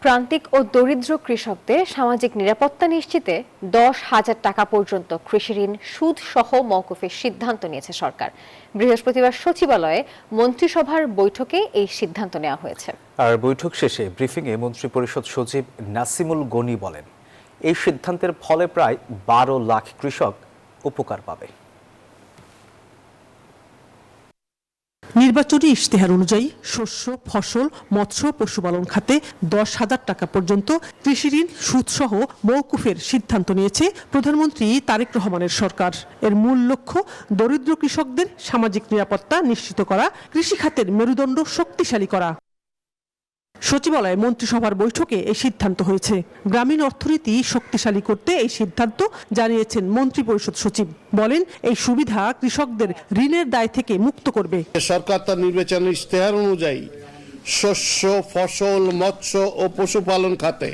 প্রান্তিক ও দরিদ্র কৃষকদের সামাজিক নিরাপত্তা নিশ্চিতে 10,000 টাকা পর্যন্ত কৃষি ঋণ সুদ সহ মওকুফের সিদ্ধান্ত নিয়েছে সরকার। বৃহস্পতিবার সচিবালয়ে মন্ত্রিসভার বৈঠকে এই সিদ্ধান্ত নেওয়া হয়েছে। আর বৈঠক শেষে ব্রিফিংয়ে মন্ত্রিপরিষদ সচিব নাসিমুল গনি বলেন, এই সিদ্ধান্তের ফলে প্রায় 12 লাখ কৃষক উপকার পাবে। নির্বাচনী ইশতেহার অনুযায়ী শস্য, ফসল, মৎস্য, পশুপালন খাতে 10,000 টাকা পর্যন্ত কৃষি ঋণ সুদসহ মওকুফের সিদ্ধান্ত নিয়েছে প্রধানমন্ত্রী তারেক রহমানের সরকার। এর মূল লক্ষ্য দরিদ্র কৃষকদের সামাজিক নিরাপত্তা নিশ্চিত করা, কৃষি খাতের মেরুদণ্ড শক্তিশালী করা। সচিবালয়ে মন্ত্রিসভার বৈঠকে এই সিদ্ধান্ত হয়েছে। গ্রামীণ অর্থনীতি শক্তিশালী করতে এই সিদ্ধান্ত জানিয়েছেন মন্ত্রিপরিষদ সচিব। বলেন, এই সুবিধা কৃষকদের ঋণের দায় থেকে মুক্ত করবে। সরকার তার নির্বাচনী ইশতেহার অনুযায়ী শস্য, ফসল, মৎস্য ও পশুপালন খাতে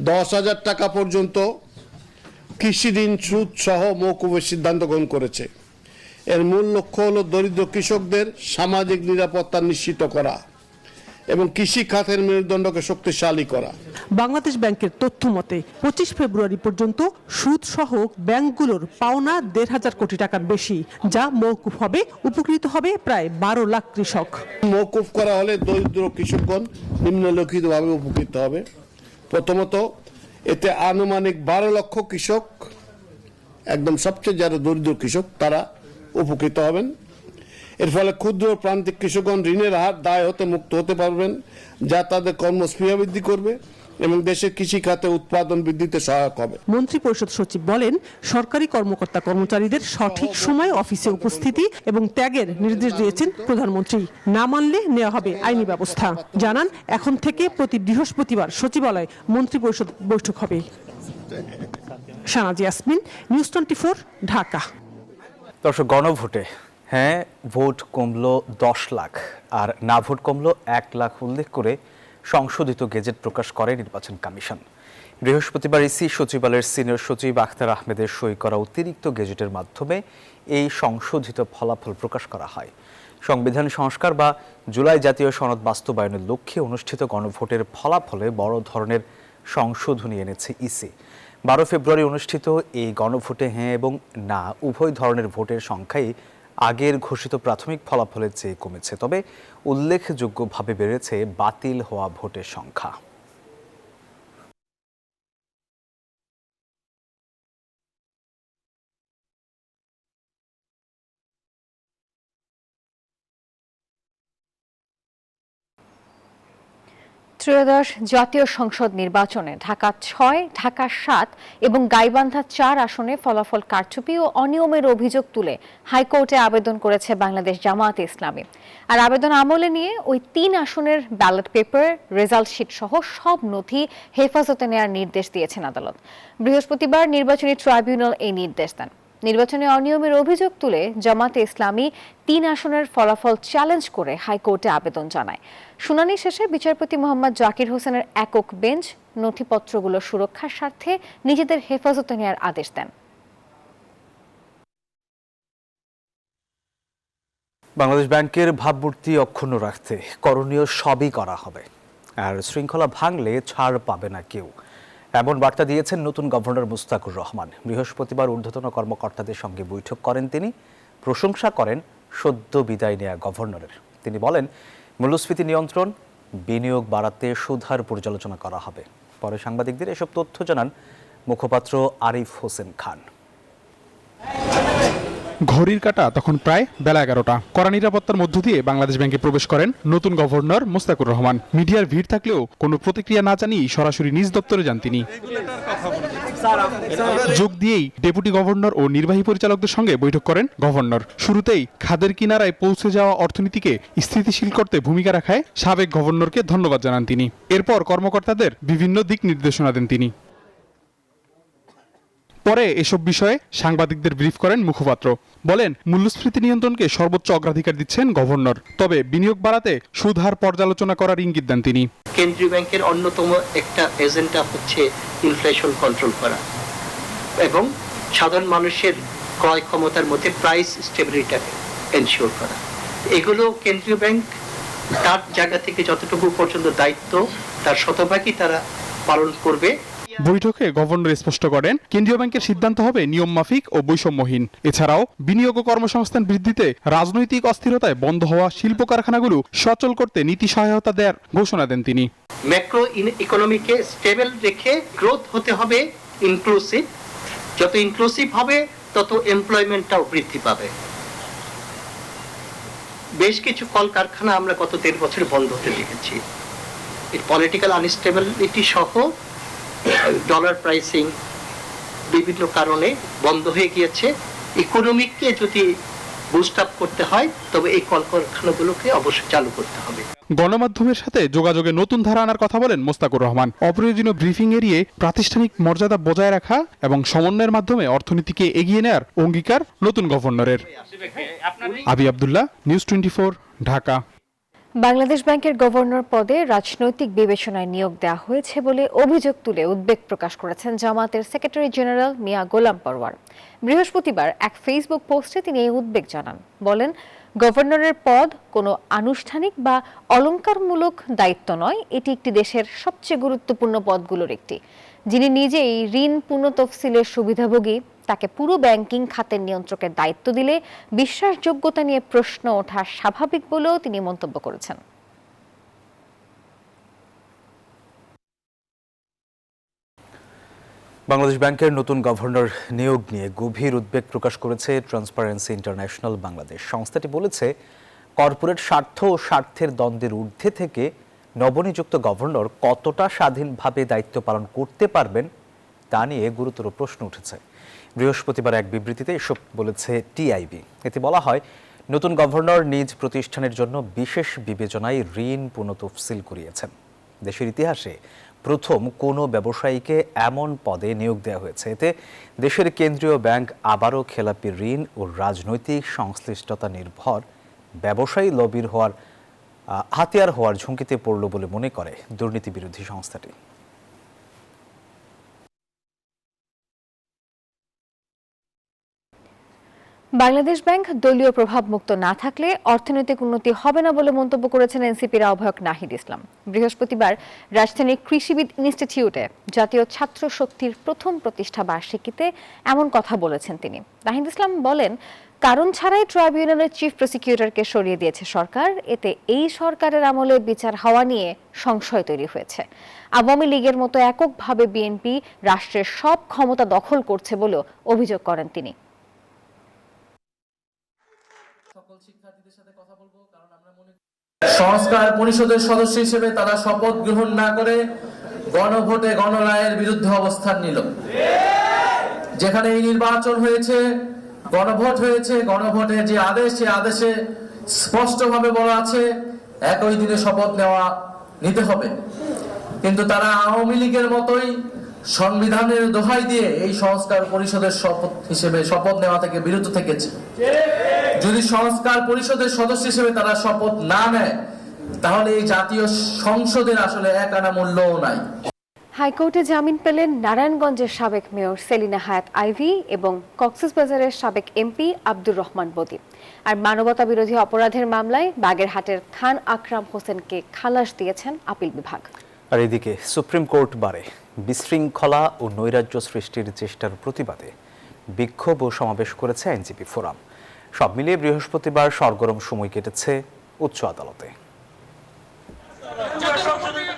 10,000 টাকা পর্যন্ত কৃষি ঋণ সুদ সহ মওকুফের সিদ্ধান্ত গ্রহণ করেছে। এর মূল লক্ষ্য হল দরিদ্র কৃষকদের সামাজিক নিরাপত্তা নিশ্চিত করা এবং কৃষি খাতের মেরুদণ্ডকে শক্তিশালী করা। বাংলাদেশ ব্যাংকের তথ্য মতে 25 ফেব্রুয়ারি পর্যন্ত সুদ সহ ব্যাংকগুলোর পাওনা 1,500 কোটি টাকার বেশি, যা মওকুফ হবে। উপকৃত হবে প্রায় 12 লাখ কৃষক। মওকুফ করা হলে দরিদ্র কৃষকগণ নিম্নলিখিতভাবে উপকৃত হবে। প্রথমত, এতে আনুমানিক 12 লক্ষ কৃষক, একদম সবচেয়ে যারা দরিদ্র কৃষক তারা উপকৃত হবেন। এর ফলে ক্ষুদ্র প্রান্তিক কৃষকগণ ঋণের হার দায় হতে মুক্ত হতে পারবেন, যা তাদের কর্মস্পৃহা বৃদ্ধি করবে এবং দেশের কৃষি খাতে উৎপাদন বৃদ্ধিতে সহায়ক হবে। মন্ত্রিপরিষদ সচিব বলেন, সরকারি কর্মকর্তা কর্মচারীদের সঠিক সময়ে অফিসে উপস্থিতি এবং ত্যাগের নির্দেশ দিয়েছেন প্রধানমন্ত্রী। না মানলে নেওয়া হবে আইনি ব্যবস্থা। জানান, এখন থেকে প্রতি বৃহস্পতিবার সচিবালয়ে মন্ত্রিপরিষদ বৈঠক হবে। শাহনাজ ইয়াসমিন, নিউজ 24, ঢাকা। দর্শক, গণভোটে হ্যাঁ ভোট কমলো 10 লাখ আর না ভোট কমলো 1 লাখ উল্লেখ করে সংশোধিত গেজেট প্রকাশ করে নির্বাচন কমিশন। বৃহস্পতিবার ইসি সচিবালয়ের সিনিয়র সচিব আখতার আহমেদের সই করা অতিরিক্ত গেজেটের মাধ্যমে এই সংশোধিত ফলাফল প্রকাশ করা হয়। সংবিধান সংস্কার বা জুলাই জাতীয় সনদ বাস্তবায়নের লক্ষ্যে অনুষ্ঠিত গণভোটের ফলাফলে বড় ধরনের সংশোধনী এনেছে ইসি। 12 ফেব্রুয়ারি অনুষ্ঠিত এই গণভোটে হ্যাঁ এবং না উভয় ধরনের ভোটের সংখ্যাই আগের ঘোষিত প্রাথমিক ফলাফলের চেয়ে কমেছে, তবে উল্লেখযোগ্যভাবে বেড়েছে বাতিল হওয়া ভোটের সংখ্যা। ত্রয়োদশ জাতীয় সংসদ নির্বাচনে ঢাকা 6, ঢাকা 7 এবং গাইবান্ধা 4 আসনে ফলাফল কারচুপি ও অনিয়মের অভিযোগ তুলে হাইকোর্টে আবেদন করেছে বাংলাদেশ জামায়াতে ইসলামী। আর আবেদন আমলে নিয়ে ওই 3 আসনের ব্যালট পেপার, রেজাল্ট শিট সহ সব নথি হেফাজতে নেওয়ার নির্দেশ দিয়েছেন আদালত। বৃহস্পতিবার নির্বাচনী ট্রাইব্যুনাল এই নির্দেশ দেন। নির্বাচনে অনিয়মের অভিযোগ তুলে জামায়াতে ইসলামী 3 আসনের ফলাফল চ্যালেঞ্জ করে হাইকোর্টে আবেদন জানায়। শুনানি শেষে বিচারপতি মোহাম্মদ জাকির হোসেনের একক বেঞ্চ নথিপত্রগুলো সুরক্ষার স্বার্থে নিজেদের হেফাজতে নেওয়ার আদেশ দেন। বাংলাদেশ ব্যাংকের ভাবমূর্তি অক্ষুণ্ণ রাখতে করণীয় সবই করা হবে, আর শৃঙ্খলা ভাঙলে ছাড় পাবে না কেউ, এমন বার্তা দিয়েছেন নতুন গভর্নর মুস্তাকুর রহমান। বৃহস্পতিবার ঊর্ধ্বতন কর্মকর্তাদের সঙ্গে বৈঠক করেন তিনি। প্রশংসা করেন সদ্য বিদায় নেয়া গভর্নরের। তিনি বলেন, মূল্যস্ফীতি নিয়ন্ত্রণ, বিনিয়োগ বাড়াতে সুধার পর্যালোচনা করা হবে। পরে সাংবাদিকদের এসব তথ্য জানান মুখপাত্র আরিফ হোসেন খান। ঘড়ির কাঁটা তখন প্রায় বেলা 11টা। কড়া নিরাপত্তার মধ্য দিয়ে বাংলাদেশ ব্যাংকে প্রবেশ করেন নতুন গভর্নর মুস্তাকুর রহমান। মিডিয়ার ভিড় থাকলেও কোনো প্রতিক্রিয়া না জানিয়েই সরাসরি নিজ দপ্তরে যান তিনি। যোগ দিয়েই ডেপুটি গভর্নর ও নির্বাহী পরিচালকদের সঙ্গে বৈঠক করেন গভর্নর। শুরুতেই খাদের কিনারায় পৌঁছে যাওয়া অর্থনীতিকে স্থিতিশীল করতে ভূমিকা রাখায় সাবেক গভর্নরকে ধন্যবাদ জানান তিনি। এরপর কর্মকর্তাদের বিভিন্ন দিক নির্দেশনা দেন তিনি। পরে এসব বিষয়ে সাংবাদিকদের ব্রিফ করেন মুখপাত্র। বলেন, মূল্যস্ফীতি নিয়ন্ত্রণকে সর্বোচ্চ অগ্রাধিকার দিচ্ছেন গভর্নর, তবে বিনিয়োগ বাড়াতে সুদ হার পর্যালোচনা করার ইঙ্গিত দেন তিনি। কেন্দ্রীয় ব্যাংকের অন্যতম একটা এজেন্ডা হচ্ছে ইনফ্লেশন কন্ট্রোল করা এবং সাধারণ মানুষের ক্রয় ক্ষমতার মধ্যে প্রাইস স্টেবিলিটি এনশিওর করা। এগুলো কেন্দ্রীয় ব্যাংক তার জায়গা থেকে যতটুকু পর্যন্ত দায়িত্ব তার শতভাগই তারা পালন করবে। বৈঠকে গভর্নর স্পষ্ট করেন, কেন্দ্রীয় ব্যাংকের সিদ্ধান্ত হবে নিয়ম মাফিক ও বৈষম্যহীন। এছাড়াও বিনিয়োগ ও কর্মসংস্থান বৃদ্ধিতে রাজনৈতিক অস্থিরতায় বন্ধ হওয়া শিল্প কারখানাগুলো সচল করতে নীতি সহায়তা দেওয়ার ঘোষণা দেন তিনি। ম্যাক্রো ইকোনমিকে স্টেবল রেখে গ্রোথ হতে হবে ইনক্লুসিভ। যত ইনক্লুসিভ হবে তত এমপ্লয়মেন্টটাও বৃদ্ধি পাবে। বেশ কিছু কলকারখানা আমরা গত 1.5 বছর বন্ধ হতে দেখেছি। এর পলিটিক্যাল আনস্টেবিলিটি সহ ডলার প্রাইসিং বিভিন্ন কারণে বন্ধ হয়ে গিয়েছে। ইকোনমিককে যদি বুস্ট আপ করতে হয় তবে এই কলকারখানাগুলোকে অবশ্যই চালু করতে হবে। গণমাধ্যমের সাথে যোগাযোগে নতুন ধারা আনার কথা বলেন মোস্তাকুর রহমান। অপ্রয়োজনীয় ব্রিফিং এড়িয়ে প্রাতিষ্ঠানিক মর্যাদা বজায় রাখা এবং সমন্বয়ের মাধ্যমে অর্থনীতিকে এগিয়ে নেওয়ার অঙ্গীকার নতুন গভর্নরের। আবি আব্দুল্লাহ, নিউজ 24, ঢাকা। বাংলাদেশ ব্যাংকের গভর্নর পদে রাজনৈতিক বিবেচনায় নিয়োগ দেওয়া হয়েছে বলে অভিযোগ তুলে উদ্বেগ প্রকাশ করেছেন জামায়াতের সেক্রেটারি জেনারেল মিয়া গোলাম পরওয়ার। বৃহস্পতিবার এক ফেসবুক পোস্টে তিনি এই উদ্বেগ জানান। বলেন, গভর্নরের পদ কোনো আনুষ্ঠানিক বা অলংকারমূলক দায়িত্ব নয়, এটি একটি দেশের সবচেয়ে গুরুত্বপূর্ণ পদগুলোর একটি। যিনি নিজেই ঋণ পুনঃতফসিলের সুবিধাভোগী, তাকে পুরো ব্যাংকিং খাতের নিয়ন্ত্রকের দায়িত্ব দিলে বিশ্বাসযোগ্যতা নিয়ে প্রশ্ন ওঠা স্বাভাবিক বলেও তিনি মন্তব্য করেছেন। বাংলাদেশ ব্যাংকের নতুন গভর্নর নিয়োগ নিয়ে গভীর উদ্বেগ প্রকাশ করেছে ট্রান্সপারেন্সি ইন্টারন্যাশনাল বাংলাদেশ। সংস্থাটি বলেছে, কর্পোরেট স্বার্থ ও স্বার্থের দ্বন্দ্বের ঊর্ধ্বে থেকে নবনিযুক্ত গভর্নর কতটা স্বাধীনভাবে দায়িত্ব পালন করতে পারবেন তা নিয়ে গুরুতর প্রশ্ন উঠেছে। বৃহস্পতিবার এক বিবৃতিতে এসব বলেছে টিআইবি। এতে বলা হয়, নতুন গভর্নর নিজ প্রতিষ্ঠানের জন্য বিশেষ বিবেচনায় ঋণ পুনঃতফসিল করিয়েছেন। দেশের ইতিহাসে প্রথম কোনো ব্যবসায়ীকে এমন পদে নিয়োগ দেওয়া হয়েছে। এতে দেশের কেন্দ্রীয় ব্যাংক আবারও খেলাপি ঋণ ও রাজনৈতিক সংশ্লিষ্টতা নির্ভর ব্যবসায়ী লবির হাতিয়ার হওয়ার ঝুঁকিতে পড়ল বলে মনে করে দুর্নীতি বিরোধী সংস্থাটি। বাংলাদেশ ব্যাংক দলীয় প্রভাবমুক্ত না থাকলে অর্থনৈতিক উন্নতি হবে না বলে মন্তব্য করেছেন এনসিপির আহ্বায়ক নাহিদ ইসলাম। বৃহস্পতিবার রাজধানীর কৃষিবিদ ইনস্টিটিউটে জাতীয় ছাত্র শক্তির প্রথম প্রতিষ্ঠা বার্ষিকীতে এমন কথা বলেছেন তিনি। নাহিদ ইসলাম বলেন, কারণ ছাড়াই ট্রাইব্যুনালের চিফ প্রসিকিউটরকে সরিয়ে দিয়েছে সরকার। এতে এই সরকারের আমলে বিচার হওয়া নিয়ে সংশয় তৈরি হয়েছে। আওয়ামী লীগের মতো এককভাবে বিএনপি রাষ্ট্রের সব ক্ষমতা দখল করছে বলেও অভিযোগ করেন তিনি। সংস্কার পরিষদের সদস্য হিসেবে তারা শপথ গ্রহণ না করে গণভোটে গণরায়ের বিরুদ্ধে অবস্থান নিল। যেখানে এই নির্বাচন হয়েছে, গণভোট হয়েছে, গণভোটের যে আদেশ, সে আদেশে স্পষ্টভাবে বলা আছে একই দিনে শপথ নিতে হবে। কিন্তু তারা আওয়ামী লীগের মতোই সংবিধানের দোহাই দিয়ে এই সংস্কার পরিষদের শপথ নেওয়া থেকে বিরত থেকেছে। যদি সংস্কার পরিষদের সদস্য হিসেবে তারা শপথ না নেয়, তাহলে এই জাতীয় সংসদের আসলে এক আনা মূল্যও নাই। হাইকোর্টে জামিন পেলেন নারায়ণগঞ্জের সাবেক মেয়র সেলিনা হায়াৎ আইভী এবং কক্সবাজারের সাবেক এমপি আব্দুর রহমান বদী। আর মানবতা বিরোধী অপরাধের মামলায় বাগেরহাটের খান আকরাম হোসেনকে খালাস দিয়েছেন আপিল বিভাগ। আর এদিকে সুপ্রিম কোর্ট বারে বিশৃঙ্খলা ও নৈরাজ্য সৃষ্টির চেষ্টার প্রতিবাদে বিক্ষোভ ও সমাবেশ করেছে আইনজীবী ফোরাম। সব মিলিয়ে বৃহস্পতিবার সরগরম সময় কেটেছে উচ্চ আদালতে।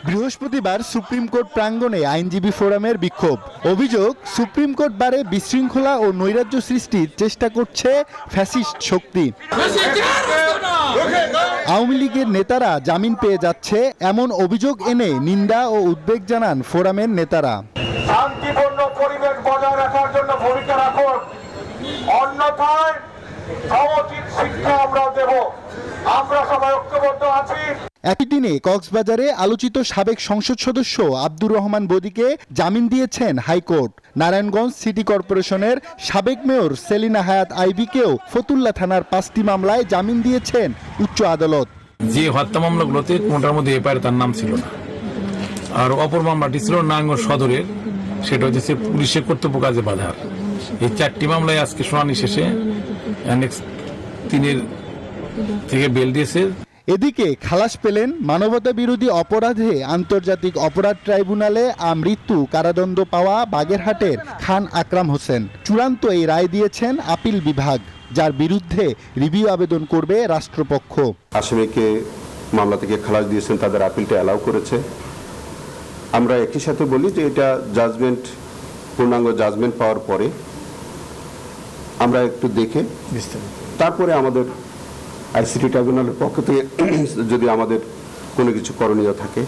বৃহস্পতিবার সুপ্রিম কোর্ট প্রাঙ্গণে আইনজীবী ফোরামের বিক্ষোভ। অভিযোগ, সুপ্রিম কোর্ট বারে বিশৃঙ্খলা ও নৈরাজ্য সৃষ্টির চেষ্টা করছে ফ্যাসিস্ট শক্তি। আওয়ামী লীগের নেতারা জামিন পেয়ে যাচ্ছে, এমন অভিযোগ এনে নিন্দা ও উদ্বেগ জানান ফোরামের নেতারা। শান্তিপূর্ণ পরিবেশ বজায় রাখার জন্য ভূমিকা রাখুন, অন্যথায় সমুচিত শিক্ষা আমরা দেব। আমরা সবাই ঐক্যবদ্ধ আছি। একই দিনে কক্সবাজারে আলোচিত সাবেক সংসদ সদস্য আব্দুর রহমান বদীকে জামিন দিয়েছেন হাইকোর্ট। নারায়ণগঞ্জ সিটি কর্পোরেশনের সাবেক মেয়র সেলিনা হায়াৎ আইভীকেও ফতুল্লা থানার 5টি মামলায় জামিন দিয়েছেন উচ্চ আদালত। যে হত্যা মামলাগুলোতে কোনটার মধ্যে এফআইআর তার নাম ছিল না, আর অপর মামলাটি ছিল নারায়ণগঞ্জ সদরের, সেটা হচ্ছে পুলিশের কর্তব্য কাজে বাধার। এই 4টি মামলায় আজকে শুনানি শেষে অ্যানেক্স 3 থেকে বেল দিয়েছে। এদিকে খালাস পেলেন মানবতা বিরোধী অপরাধে আন্তর্জাতিক অপরাধ ট্রাইব্যুনালে আমৃত্যু কারাদণ্ড পাওয়া বাগেরহাটের খান আকরাম হোসেন। চূড়ান্ত এই রায় দিয়েছেন আপিল বিভাগ, যার বিরুদ্ধে রিভিউ আবেদন করবে রাষ্ট্রপক্ষ। আসামিকে মামলা থেকে খালাস দিয়েছেন, তাদের আপিলটা অ্যালাউ করেছে। আমরা একই সাথে বলি যে এটা জাজমেন্ট, পূর্ণাঙ্গ জাজমেন্ট পাওয়ার পরে আমরা একটু দেখে তারপরে আমাদের আইসিটি ট্রাইব্যুনালের পক্ষ থেকে যদি আমাদের কোনো কিছু করণীয় থাকে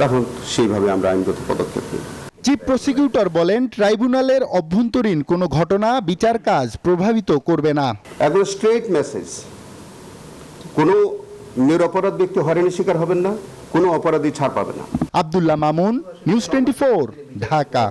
তখন সেইভাবে আমরা আইনগত পদক্ষেপ নিই। চিফ প্রসিকিউটর বলেন, ট্রাইব্যুনালের অভ্যন্তরীণ কোনো ঘটনা বিচার কাজ প্রভাবিত করবে না। একদম স্ট্রেট মেসেজ, কোনো নিরপরাধ ব্যক্তি হয়রানির শিকার হবেন না, কোনো অপরাধী ছাড় পাবে না। আব্দুল্লাহ মামুন, নিউজ 24, ঢাকা।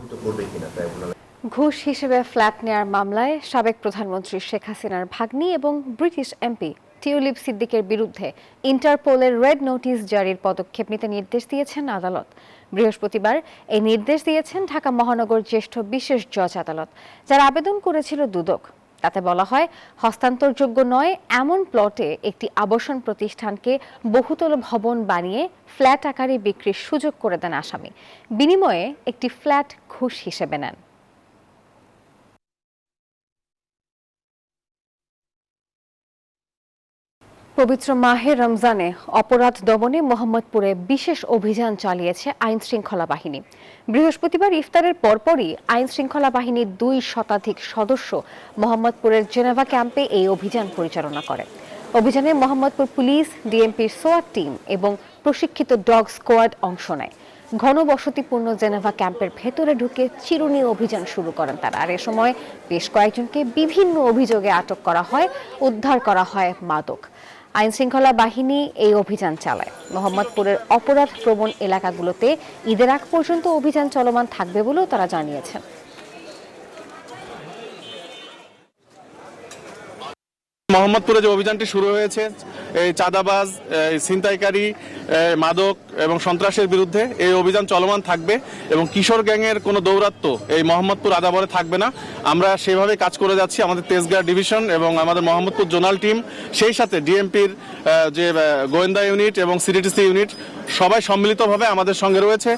ঘুষ হিসেবে ফ্ল্যাট নেয়ার মামলায় সাবেক প্রধানমন্ত্রী শেখ হাসিনার ভাগ্নি এবং ব্রিটিশ এমপি টিউলিপ সিদ্দিকের বিরুদ্ধে ইন্টারপোলের রেড নোটিশ জারির পদক্ষেপ নিতে নির্দেশ দিয়েছেন আদালত। বৃহস্পতিবার এই নির্দেশ দিয়েছেন ঢাকা মহানগর জ্যেষ্ঠ বিশেষ জজ আদালত, যার আবেদন করেছিল দুদক। তাতে বলা হয়, হস্তান্তরযোগ্য নয় এমন প্লটে একটি আবাসন প্রতিষ্ঠানকে বহুতল ভবন বানিয়ে ফ্ল্যাট আকারে বিক্রির সুযোগ করে দেন আসামি। বিনিময়ে একটি ফ্ল্যাট ঘুষ হিসেবে নেন। পবিত্র মাহে রমজানে অপরাধ দমনে মোহাম্মদপুরে বিশেষ অভিযান চালিয়েছে আইন শৃঙ্খলা বাহিনী। বৃহস্পতিবার ইফতারের পরপরই আইন শৃঙ্খলা বাহিনীর 2 শতাধিক সদস্য মোহাম্মদপুরের জেনেভা ক্যাম্পে এই অভিযান পরিচালনা করে। অভিযানে মোহাম্মদপুর পুলিশ, ডিএমপির সোয়াট টিম এবং প্রশিক্ষিত ডগ স্কোয়াড অংশ নেয়। ঘনবসতিপূর্ণ জেনেভা ক্যাম্পের ভেতরে ঢুকে চিরুনি অভিযান শুরু করেন তারা। আর এ সময় বেশ কয়েকজনকে বিভিন্ন অভিযোগে আটক করা হয়, উদ্ধার করা হয় মাদক। আইন শৃঙ্খলা বাহিনী এই অভিযান চালায়। মোহাম্মদপুরের অপরাধ প্রবণ এলাকাগুলোতে ঈদের আগ পর্যন্ত অভিযান চলমান থাকবে বলেও তারা জানিয়েছেন। মোহাম্মদপুরে যে অভিযানটি শুরু হয়েছে, এই চাঁদাবাজ, ছিনতাইকারী, মাদক এবং সন্ত্রাসের বিরুদ্ধে এই অভিযান চলমান থাকবে এবং কিশোর গ্যাংয়ের কোনো দৌরাত্ম্য এই মোহাম্মদপুর আদাবরে থাকবে না। আমরা সেভাবে কাজ করে যাচ্ছি। আমাদের তেজগাঁ ডিভিশন এবং আমাদের মোহাম্মদপুর জোনাল টিম, সেই সাথে ডিএমপির যে গোয়েন্দা ইউনিট এবং সিডিটিসি ইউনিট, সবাই সম্মিলিতভাবে আমাদের সঙ্গে রয়েছে।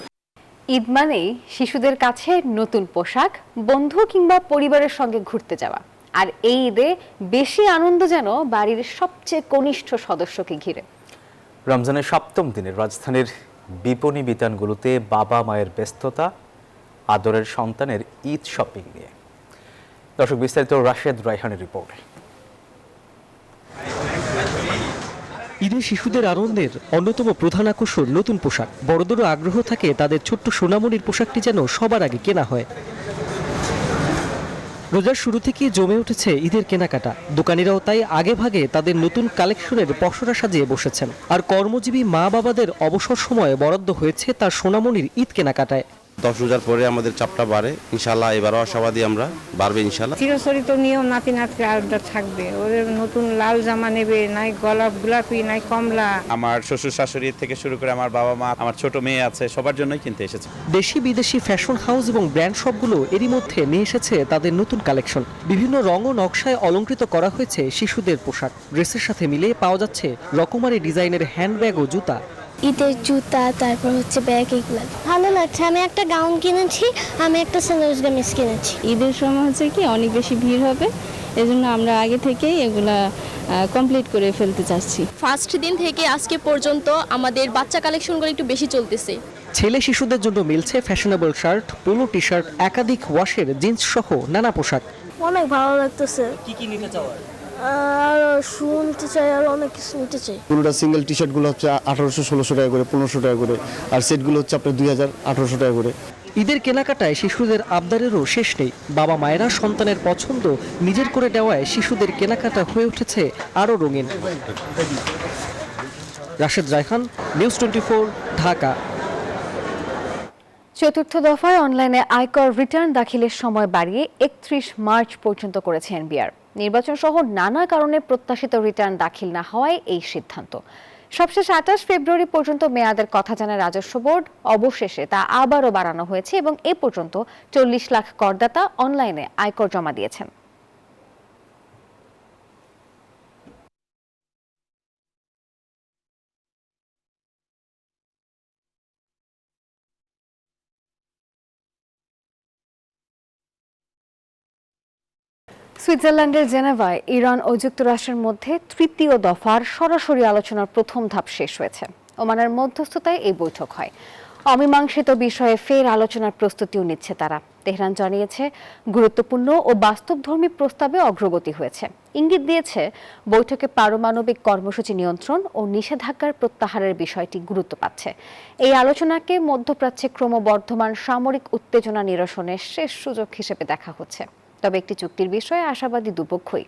ঈদ মানেই শিশুদের কাছে নতুন পোশাক, বন্ধু কিংবা পরিবারের সঙ্গে ঘুরতে যাওয়া। আর এই ঈদে বেশি আনন্দ যেন বাড়ির সবচেয়ে কনিষ্ঠ সদস্যকে ঘিরে। রমজানের 7ম দিনে রাজধানীর বিপণী বিতানগুলোতে বাবা মায়ের ব্যস্ততা, আদরের সন্তানের ঈদ শপিং নিয়ে। দর্শক, বিস্তারিত রাশেদ রায়হানের রিপোর্ট। ঈদে শিশুদের আনন্দের অন্যতম প্রধান আকর্ষণ নতুন পোশাক। বড়দেরও আগ্রহ থাকে তাদের ছোট্ট সোনামণির পোশাকটি যেন সবার আগে কেনা হয়। রোজার শুরু থেকে জমে উঠেছে ঈদের কেনাকাটা। দোকানিরাও তাই আগে ভাগে তাদের নতুন কালেকশনের পসরা সাজিয়ে বসেছেন। আর কর্মজীবী মা বাবাদের অবসর সময়ে বরাদ্দ হয়েছে তার সোনামণির ঈদ কেনাকাটায়। 10 রোজার পরে আমাদের চাপটা বাড়ে, ইনশাল্লাহ এবারও আশাবাদী আমরা, বাড়বে ইনশাল্লাহ। চিরচরিত নিয়ম নাতি নাতকে আলাদা থাকবে। ওদের নতুন লাল জামা নেবে, নাই গোলাপি, নাই কমলা। আমার শ্বশুর শাশুড়ি থেকে শুরু করে আমার বাবা মা, আমার ছোট মেয়ে আছে, সবার জন্যই কিনতে এসেছে। দেশি বিদেশি ফ্যাশন হাউস এবং ব্র্যান্ড শপগুলো এরই মধ্যে নিয়ে এসেছে তাদের নতুন কালেকশন। বিভিন্ন রং ও নকশায় অলংকৃত করা হয়েছে শিশুদের পোশাক। ড্রেসের সাথে মিলিয়ে পাওয়া যাচ্ছে রকমারি ডিজাইনের হ্যান্ডব্যাগ ও জুতা। ঈদের জুতা, তারপর হচ্ছে ব্যাগ, এগুলো ভালো লাগছে। আমি একটা গাউন কিনেছি, আমি একটা স্যান্ডেলস গামিজ কিনেছি। ঈদের সময় হচ্ছে কি অনেক বেশি ভিড় হবে, এজন্য আমরা আগে থেকেই এগুলা কমপ্লিট করে ফেলতে চাচ্ছি। ফার্স্ট দিন থেকে আজকে পর্যন্ত আমাদের বাচ্চা কালেকশনগুলো একটু বেশি চলতেছে। ছেলে শিশুদের জন্য মিলছে fashionable shirt, polo T shirt, একাধিক ওয়াশের জিন্স সহ নানা পোশাক। অনেক ভালো লাগতেছে। কি কি নিতে চাও? আর শু নিতে চাই, আর অনেক কিছু নিতে চাই। পুরোটা সিঙ্গেল টি শার্টগুলো হচ্ছে 1800-1600 টাকা করে, 1500 টাকা করে, আর সেটগুলো হচ্ছে আপনার 2000-1800 টাকা করে। ঈদের কেনাকাটায় শিশুদের আবদারেরও শেষ নেই। বাবা মায়েরা সন্তানের পছন্দ নিজের করে দেওয়ায় শিশুদের কেনাকাটা হয়ে উঠেছে আরও রঙিন। রাশেদ রায়হান, নিউজ 24, ঢাকা। চতুর্থ দফায় অনলাইনে আয়কর রিটার্ন দাখিলের সময় বাড়িয়ে 31 মার্চ পর্যন্ত করেছে এনবিআর। নির্বাচন সহ নানা কারণে প্রত্যাশিত রিটার্ন দাখিল না হওয়ায় এই সিদ্ধান্ত। সবশেষ 28 ফেব্রুয়ারি পর্যন্ত মেয়াদের কথা জানায় রাজস্ব বোর্ড। অবশেষে তা আবারও বাড়ানো হয়েছে এবং এ পর্যন্ত 40 লাখ করদাতা অনলাইনে আয়কর জমা দিয়েছেন। সুইজারল্যান্ডের জেনেভায় ইরান ও যুক্তরাষ্ট্রের মধ্যে তৃতীয় দফার সরাসরি আলোচনার প্রথম ধাপ শেষ হয়েছে। ওমানের মধ্যস্থতায় এই বৈঠক হয়। অমীমাংসিত বিষয়ে ফের আলোচনার প্রস্তুতিও নিচ্ছে তারা। তেহরান জানিয়েছে গুরুত্বপূর্ণ ও বাস্তবধর্মী প্রস্তাবে অগ্রগতি হয়েছে। ইঙ্গিত দিয়েছে বৈঠকে পারমাণবিক কর্মসূচি নিয়ন্ত্রণ ও নিষেধাজ্ঞার প্রত্যাহারের বিষয়টি গুরুত্ব পাচ্ছে। এই আলোচনাকে মধ্যপ্রাচ্যে ক্রমবর্ধমান সামরিক উত্তেজনা নিরসনের শেষ সুযোগ হিসেবে দেখা হচ্ছে। তবে একটি চুক্তির বিষয়ে আশাবাদী দুপক্ষই।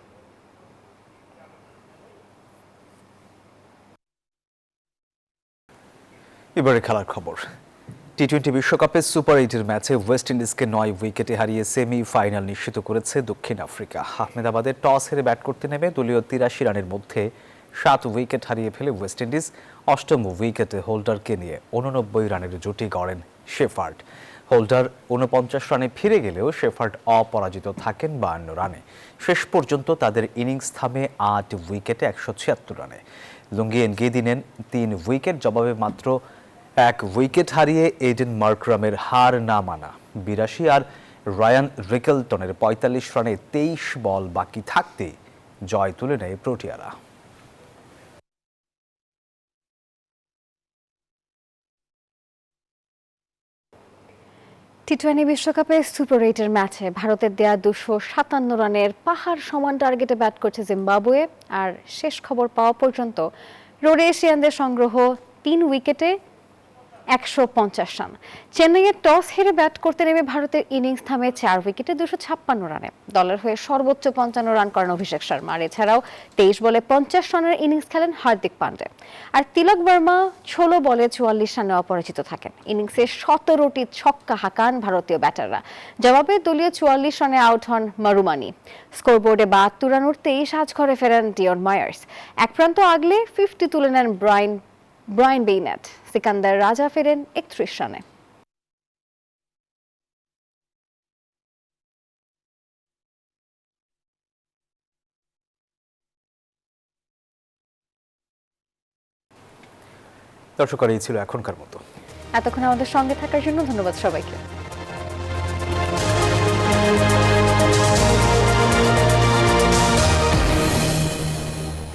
এবারে খেলার খবর। টি-20 বিশ্বকাপে সুপার 8-এর ম্যাচে ওয়েস্ট ইন্ডিজকে 9 উইকেটে হারিয়ে সেমি-ফাইনাল নিশ্চিত করেছে দক্ষিণ আফ্রিকা। আহমেদাবাদে টস হেরে ব্যাট করতে নেমে দলীয় 83 রানের মধ্যে 7 উইকেট হারিয়ে ফেলে ওয়েস্ট ইন্ডিজ। 8ম উইকেটে হোল্ডারকে নিয়ে 89 রানের জুটি গড়েন শেফার্ড। হোল্ডার 49 রানে ফিরে গেলেও শেফার্ড অপরাজিত থাকেন 52 রানে। শেষ পর্যন্ত তাদের ইনিংস থামে 8 উইকেটে 176 রানে। লুঙ্গি এনগেদি নেন 3 উইকেট, জবাবে মাত্র 1 উইকেট হারিয়ে এডেন মার্করামের হার না মানা 82 আর রায়ান রিকেলটনের 45 রানে 23 বল বাকি থাকতে জয় তুলে নেয় প্রোটিয়ারা। টি-20 বিশ্বকাপে সুপার 8-এর ম্যাচে ভারতের দেয়া 257 রানের পাহাড় সমান টার্গেটে ব্যাট করছে জিম্বাবুয়ে। আর শেষ খবর পাওয়া পর্যন্ত রোডেশিয়ানদের সংগ্রহ 3 উইকেটে 150 রান। চেন্নাইয়ের টস হেরে ব্যাট করতে নেমে ভারতের ইনিংস থামে 4 উইকেটে 256 রানে। দলের হয়ে সর্বোচ্চ 55 রান করেন অভিষেক শর্মা। আর এছাড়াও 23 বলে 50 রানের ইনিংস খেলেন হার্দিক পান্ডে। আর তিলক বর্মা 16 বলে 44 রানে অপরাজিত থাকেন। ইনিংসে 17টি ছক্কা হাঁকান ভারতীয় ব্যাটাররা। জবাবে দলীয় 44 রানে আউট হন মারুমানি। স্কোরবোর্ডে 72 রান উঠতেই সাজঘরে ফেরেন ডিয়ন মায়ার্স। এক প্রান্ত আগলে 50 তুলে নেন ব্রায়ান বেইনেট। সিকান্দার রাজা ফেরেন 31 রানে। দর্শক, এই ছিল এখনকার মতো। এতক্ষণ আমাদের সঙ্গে থাকার জন্য ধন্যবাদ সবাইকে।